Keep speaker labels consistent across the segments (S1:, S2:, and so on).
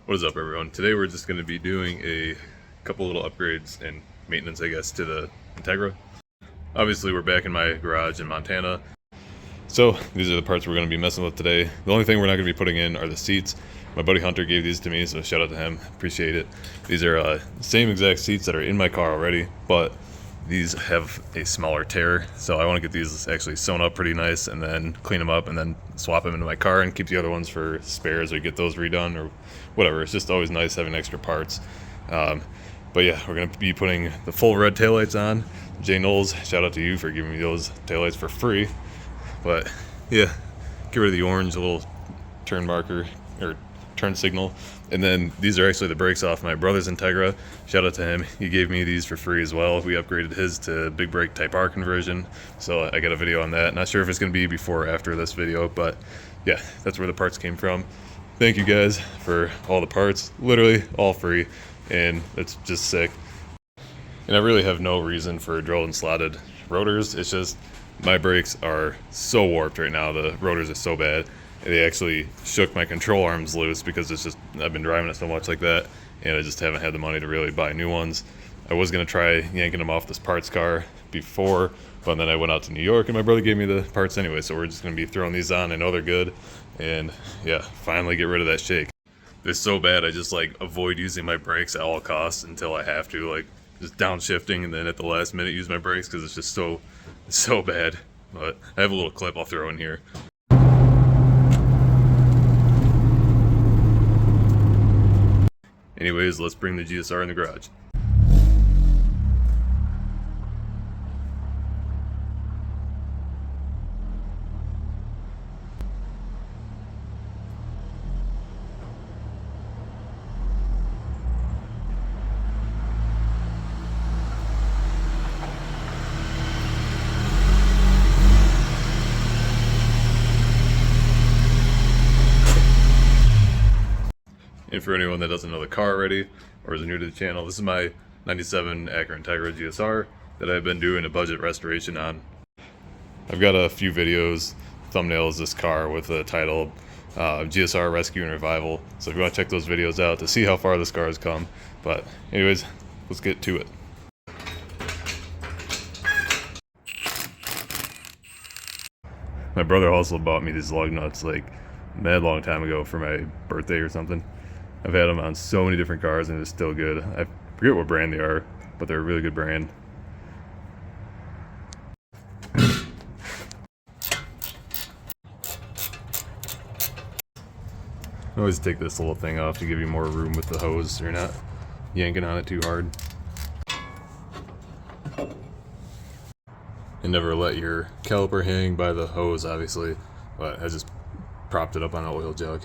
S1: What is up, everyone? Today we're just going to be doing a couple little upgrades and maintenance, I guess, to the Integra. Obviously, we're back in my garage in Montana, so these are the parts we're going to be messing with today. The only thing we're not going to be putting in are the seats. My buddy Hunter gave these to me, so shout out to him. Appreciate it. These are same exact seats that are in my car already, but these have a smaller tear, so I want to get these actually sewn up pretty nice and then clean them up and then swap them into my car and keep the other ones for spares or get those redone or whatever. It's just always nice having extra parts. But yeah, we're going to be putting the full red taillights on. Jay Knowles, shout out to you for giving me those taillights for free. But yeah, get rid of the orange, a little turn marker or turn signal. And then these are actually the brakes off my brother's Integra. Shout out to him. He gave me these for free as well. We upgraded his to big brake type R conversion. So I got a video on that. Not sure if it's going to be before or after this video, but yeah, that's where the parts came from. Thank you guys for all the parts, literally all free, and it's just sick. And I really have no reason for drilled and slotted rotors. It's just my brakes are so warped right now. The rotors are so bad. They actually shook my control arms loose because it's just, I've been driving it so much like that, and I just haven't had the money to really buy new ones. I was going to try yanking them off this parts car before, but then I went out to New York and my brother gave me the parts anyway, so we're just going to be throwing these on. I know they're good, and yeah, finally get rid of that shake. They're so bad, I just like avoid using my brakes at all costs until I have to, like just downshifting and then at the last minute use my brakes because it's just so bad. But I have a little clip I'll throw in here. Anyways, let's bring the GSR in the garage. And for anyone that doesn't know the car already or is new to the channel, this is my 97 Acura Integra GSR that I've been doing a budget restoration on. I've got a few videos, thumbnails this car with the title GSR Rescue and Revival. So if you want to check those videos out to see how far this car has come. But anyways, let's get to it. My brother also bought me these lug nuts like mad long time ago for my birthday or something. I've had them on so many different cars and it's still good. I forget what brand they are, but they're a really good brand. I always take this little thing off to give you more room with the hose so you're not yanking on it too hard. And never let your caliper hang by the hose, obviously, but I just propped it up on an oil jug.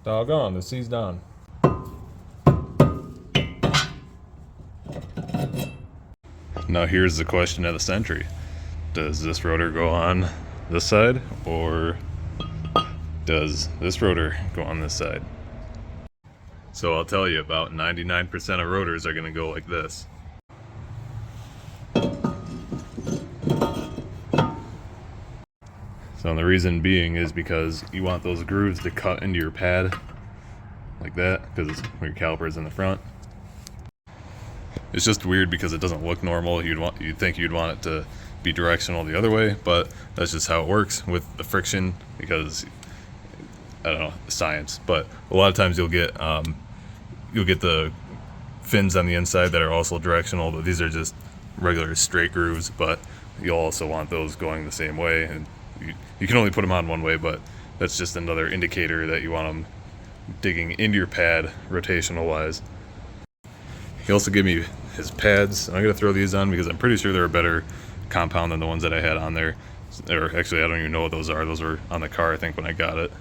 S1: Doggone, the C's down. Now here's the question of the century. Does this rotor go on this side, or does this rotor go on this side? So I'll tell you, about 99% of rotors are going to go like this. So the reason being is because you want those grooves to cut into your pad like that, because your caliper is in the front. It's just weird because it doesn't look normal. You'd think you'd want it to be directional the other way, but that's just how it works with the friction, because I don't know, science. But a lot of times you'll get the fins on the inside that are also directional, but these are just regular straight grooves. But you'll also want those going the same way, and you can only put them on one way, but that's just another indicator that you want them digging into your pad rotational wise. He also gave me his pads, and I'm going to throw these on because I'm pretty sure they're a better compound than the ones that I had on there. Or actually, I don't even know what those are. Those were on the car, I think, when I got it.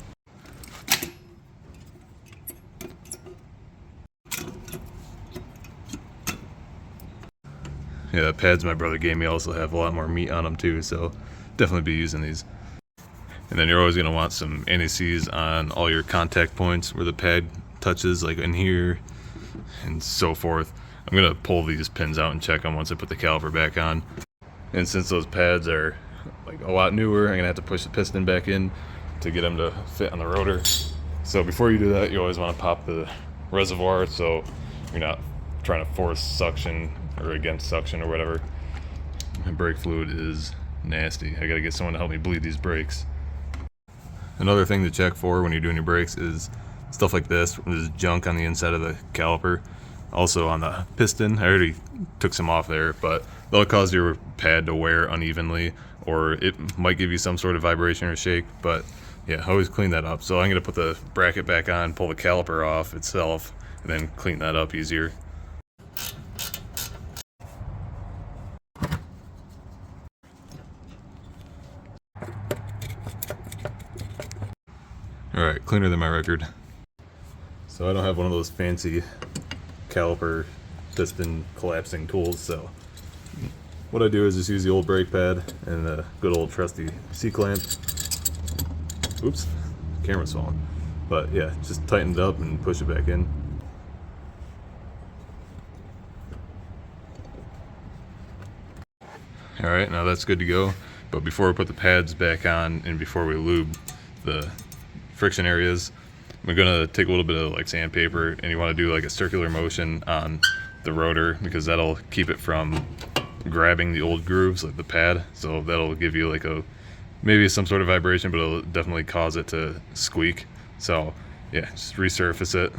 S1: Yeah, the pads my brother gave me also have a lot more meat on them too, so definitely be using these. And then you're always going to want some anti-seize on all your contact points where the pad touches, like in here and so forth. I'm going to pull these pins out and check them once I put the caliper back on. And since those pads are like a lot newer, I'm gonna have to push the piston back in to get them to fit on the rotor. So before you do that, you always want to pop the reservoir so you're not trying to force suction or against suction or whatever. My brake fluid is nasty. I gotta get someone to help me bleed these brakes. Another thing to check for when you're doing your brakes is stuff like this. There's junk on the inside of the caliper. Also on the piston, I already took some off there, but that'll cause your pad to wear unevenly, or it might give you some sort of vibration or shake, but yeah, always clean that up. So I'm gonna put the bracket back on, pull the caliper off itself, and then clean that up easier. Alright, cleaner than my record. So I don't have one of those fancy caliper piston collapsing tools, so what I do is just use the old brake pad and a good old trusty C-clamp. Oops, camera's falling. But yeah, just tighten it up and push it back in. Alright, now that's good to go. But before we put the pads back on and before we lube the friction areas, we're gonna take a little bit of like sandpaper, and you want to do like a circular motion on the rotor because that'll keep it from grabbing the old grooves like the pad. So that'll give you like maybe some sort of vibration, but it'll definitely cause it to squeak. So yeah, just resurface it.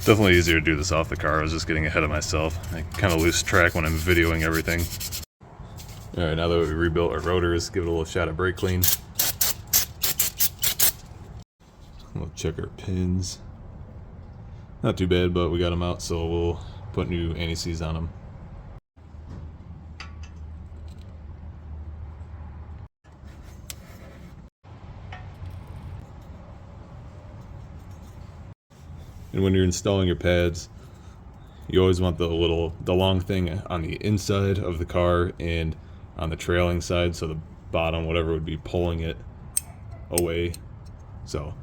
S1: Definitely easier to do this off the car. I was just getting ahead of myself. I kind of lose track when I'm videoing everything. Alright, now that we rebuilt our rotors, give it a little shot of brake clean. We'll check our pins. Not too bad, but we got them out, so we'll put new anti-seize on them. And when you're installing your pads, you always want the long thing on the inside of the car and on the trailing side, so the bottom, whatever, would be pulling it away. So,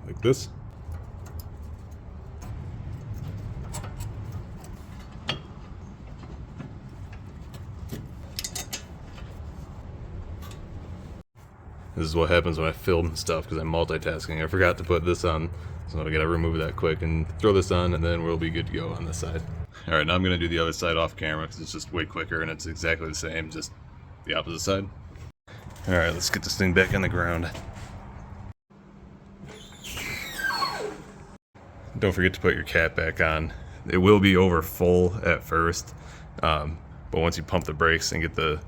S1: like this. This is what happens when I film stuff because I'm multitasking. I forgot to put this on, so I gotta remove that quick and throw this on, and then we'll be good to go on this side. Alright, now I'm gonna do the other side off camera because it's just way quicker and it's exactly the same, just the opposite side. Alright, let's get this thing back on the ground. Don't forget to put your cap back on. It will be over full at first, but once you pump the brakes and get the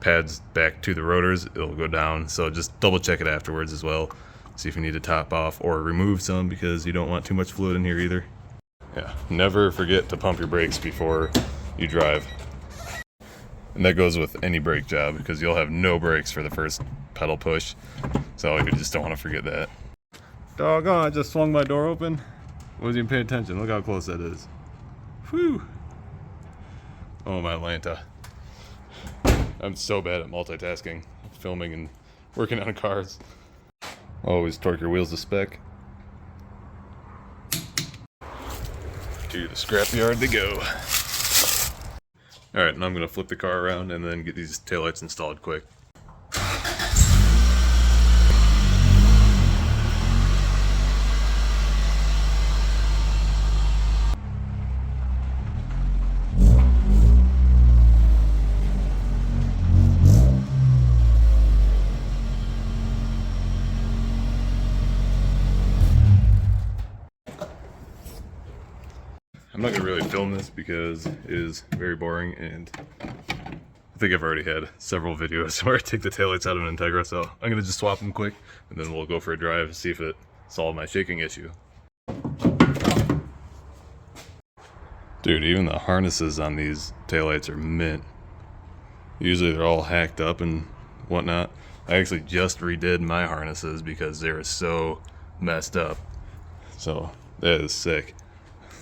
S1: pads back to the rotors, it'll go down. So just double check it afterwards as well. See if you need to top off or remove some because you don't want too much fluid in here either. Yeah, never forget to pump your brakes before you drive. And that goes with any brake job because you'll have no brakes for the first pedal push. So you just don't want to forget that. Doggone, I just swung my door open. Wasn't even paying attention. Look how close that is. Whew. Oh my Atlanta. I'm so bad at multitasking, filming and working on cars. Always torque your wheels to spec. To the scrapyard they go. Alright, now I'm going to flip the car around and then get these taillights installed quick. I'm not going to really film this because it is very boring, and I think I've already had several videos where I take the taillights out of an Integra, so I'm going to just swap them quick, and then we'll go for a drive and see if it solved my shaking issue. Dude, even the harnesses on these taillights are mint. Usually they're all hacked up and whatnot. I actually just redid my harnesses because they were so messed up. So, that is sick.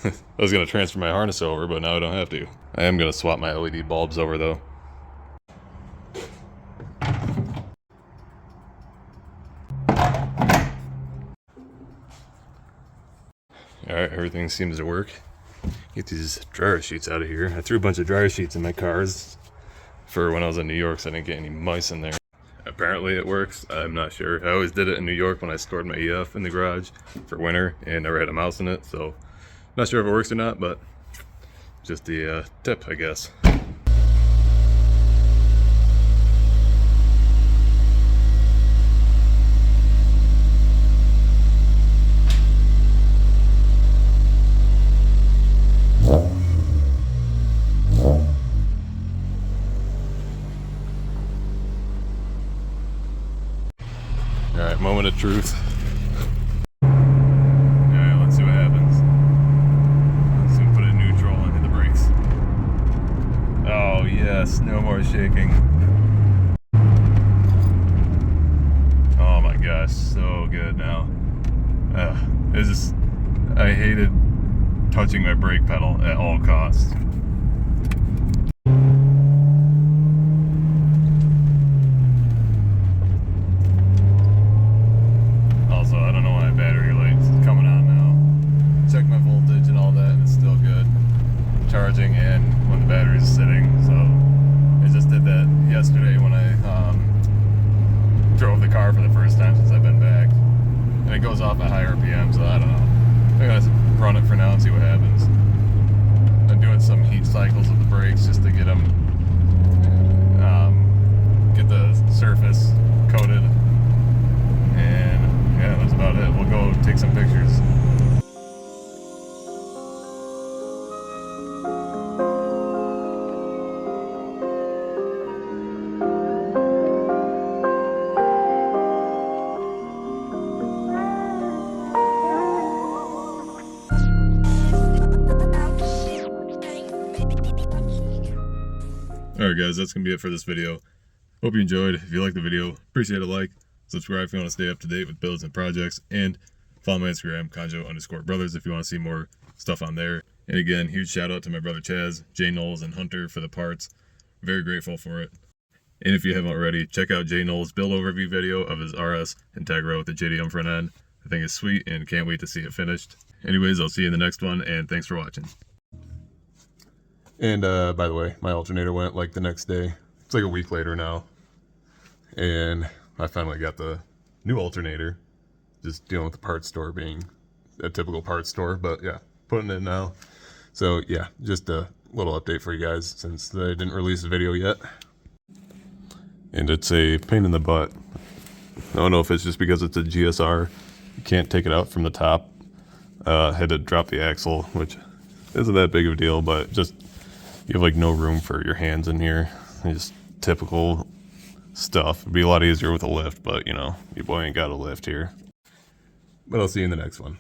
S1: I was going to transfer my harness over, but now I don't have to. I am going to swap my LED bulbs over, though. Alright, everything seems to work. Get these dryer sheets out of here. I threw a bunch of dryer sheets in my cars for when I was in New York, so I didn't get any mice in there. Apparently it works. I'm not sure. I always did it in New York when I stored my EF in the garage for winter and never had a mouse in it, so not sure if it works or not, but just the tip, I guess. Alright, moment of truth. Alright, let's see what happens. Let's see, put it in neutral and hit the brakes. Oh yes, no more shaking. Oh my gosh, so good now. It's just, I hated touching my brake pedal at all costs. Also, I don't know why battery light's coming on now. Check my voltage and all that, and it's still good. Charging and when the battery's sitting, so I just did that yesterday when I drove the car for the first time since I've been back. And it goes off at high RPM, so I don't know. I'm gonna run it for now and see what happens. I'm doing some heat cycles of the brakes just to get them, get the surface coated. And yeah, that's about it. We'll go take some pictures. Alright guys, that's going to be it for this video. Hope you enjoyed. If you liked the video, appreciate a like. Subscribe if you want to stay up to date with builds and projects. And follow my Instagram, Conjo_brothers, if you want to see more stuff on there. And again, huge shout out to my brother Chaz, Jay Knowles, and Hunter for the parts. Very grateful for it. And if you haven't already, check out Jay Knowles' build overview video of his RS Integra with the JDM front end. I think it's sweet and can't wait to see it finished. Anyways, I'll see you in the next one, and thanks for watching. And by the way, my alternator went like the next day. It's like a week later now. And I finally got the new alternator. Just dealing with the parts store being a typical parts store, but yeah, putting it now. So yeah, just a little update for you guys since they didn't release a video yet. And it's a pain in the butt. I don't know if it's just because it's a GSR. You can't take it out from the top. Had to drop the axle, which isn't that big of a deal, but just you have like no room for your hands in here. Just typical stuff. It'd be a lot easier with a lift, but you know, your boy ain't got a lift here. But I'll see you in the next one.